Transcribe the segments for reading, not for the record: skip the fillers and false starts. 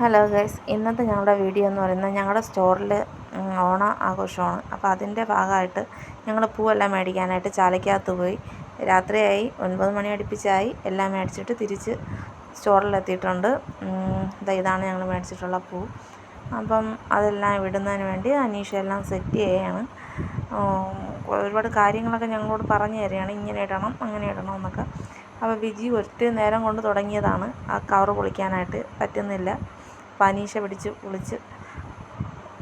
Hello guys, ഇന്നത്തെ ഞങ്ങളുടെ video എന്ന് പറയുന്നത് ഞങ്ങളുടെ സ്റ്റോറിൽ ഓണ ആഘോഷമാണ്. അപ്പോൾ അതിൻ്റെ ഭാഗമായിട്ട് ഞങ്ങൾ പൂവെല്ലാം മേടിക്കാനായിട്ട് ചാലയ്ക്കകത്ത് പോയി. രാത്രിയായി, 9 മണി അടുപ്പിച്ചായി. എല്ലാം മേടിച്ചിട്ട് തിരിച്ച് സ്റ്റോറിലെത്തിയിട്ടുണ്ട്. ഇതാണ് ഞങ്ങൾ മേടിച്ചിട്ടുള്ള പൂ. അപ്പം അതെല്ലാം വിടുന്നതിന് വേണ്ടി അനീഷ എല്ലാം സെറ്റ് ചെയ്യുകയാണ്. ഒരുപാട് കാര്യങ്ങളൊക്കെ ഞങ്ങളോട് പറഞ്ഞു തരികയാണ്, ഇങ്ങനെ ഇടണം അങ്ങനെ ഇടണം എന്നൊക്കെ. അപ്പോൾ വിജി ഒറ്റ നേരം കൊണ്ട് തുടങ്ങിയതാണ് ആ കവറ് പൊളിക്കാനായിട്ട്, പറ്റുന്നില്ല. അപ്പോൾ അനീഷ പിടിച്ച് പൊളിച്ച്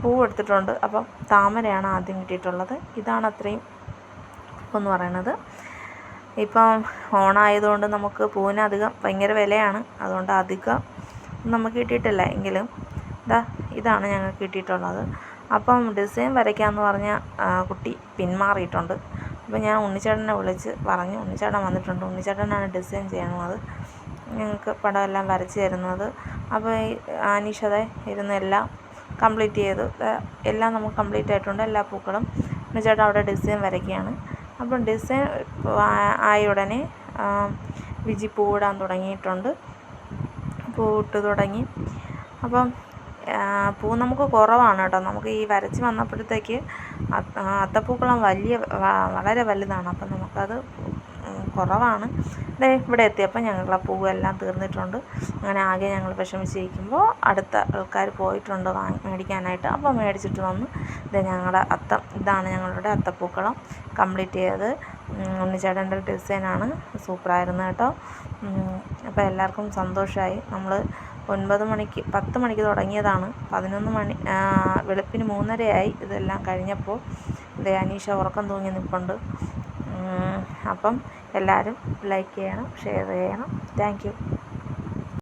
പൂ എടുത്തിട്ടുണ്ട്. അപ്പം താമരയാണ് ആദ്യം കിട്ടിയിട്ടുള്ളത്. ഇതാണ് അത്രയും എന്ന് പറയുന്നത്. ഇപ്പം ഓണമായതുകൊണ്ട് നമുക്ക് പൂവിന് ഭയങ്കര വിലയാണ്. അതുകൊണ്ട് അധികം നമുക്ക് കിട്ടിയിട്ടില്ല. എങ്കിലും ഇതാണ് ഞങ്ങൾക്ക് കിട്ടിയിട്ടുള്ളത്. അപ്പം ഡിസൈൻ വരയ്ക്കാമെന്ന് പറഞ്ഞ കുട്ടി പിന്മാറിയിട്ടുണ്ട്. അപ്പോൾ ഞാൻ ഉണ്ണിച്ചേട്ടനെ വിളിച്ച് പറഞ്ഞു. ഉണ്ണിച്ചേട്ടൻ വന്നിട്ടുണ്ട്. ഉണ്ണിച്ചേട്ടനാണ് ഡിസൈൻ ചെയ്യണത്, ഞങ്ങൾക്ക് പടമെല്ലാം വരച്ച് തരുന്നത്. അപ്പോൾ ഈ അനീഷതെ ഇരുന്ന് എല്ലാം കംപ്ലീറ്റ് ചെയ്തു. എല്ലാം നമുക്ക് കംപ്ലീറ്റ് ആയിട്ടുണ്ട്, എല്ലാ പൂക്കളും. ഉണ്ണിച്ചേട്ടൻ അവിടെ ഡിസൈൻ വരയ്ക്കുകയാണ്. അപ്പം ഡിസൈൻ ആയ ഉടനെ വിജി പൂവിടാൻ തുടങ്ങിയിട്ടുണ്ട്. പൂവിട്ട് തുടങ്ങി. അപ്പം പൂ നമുക്ക് കുറവാണ് കേട്ടോ. നമുക്ക് ഈ വരച്ച് വന്നപ്പോഴത്തേക്ക് അത്തപ്പൂക്കളം വളരെ വലുതാണ്. അപ്പം നമുക്കത് കുറവാണ്. ഇവിടെ എത്തിയപ്പോൾ ഞങ്ങൾ ആ പൂവെല്ലാം തീർന്നിട്ടുണ്ട്. അങ്ങനെ ആകെ ഞങ്ങൾ വിഷമിച്ചിരിക്കുമ്പോൾ അടുത്ത ആൾക്കാർ പോയിട്ടുണ്ട് മേടിക്കാനായിട്ട്. അപ്പോൾ മേടിച്ചിട്ട് വന്ന് ഇതാണ് ഞങ്ങളുടെ അത്തപ്പൂക്കളം കംപ്ലീറ്റ് ചെയ്തത്. ഉണ്ണിച്ചേട്ടൻ്റെ ഡിസൈനാണ്, സൂപ്പറായിരുന്നു കേട്ടോ. അപ്പോൾ എല്ലാവർക്കും സന്തോഷമായി. നമ്മൾ 10 മണിക്ക് തുടങ്ങിയതാണ്. 11 മണി വെളുപ്പിന് 3:30 ഇതെല്ലാം കഴിഞ്ഞപ്പോൾ. അനീഷ ഉറക്കം തൂങ്ങി നിൽപ്പുണ്ട്. അപ്പം എല്ലാവരും ലൈക്ക് ചെയ്യണം, ഷെയർ ചെയ്യണം. Thank you.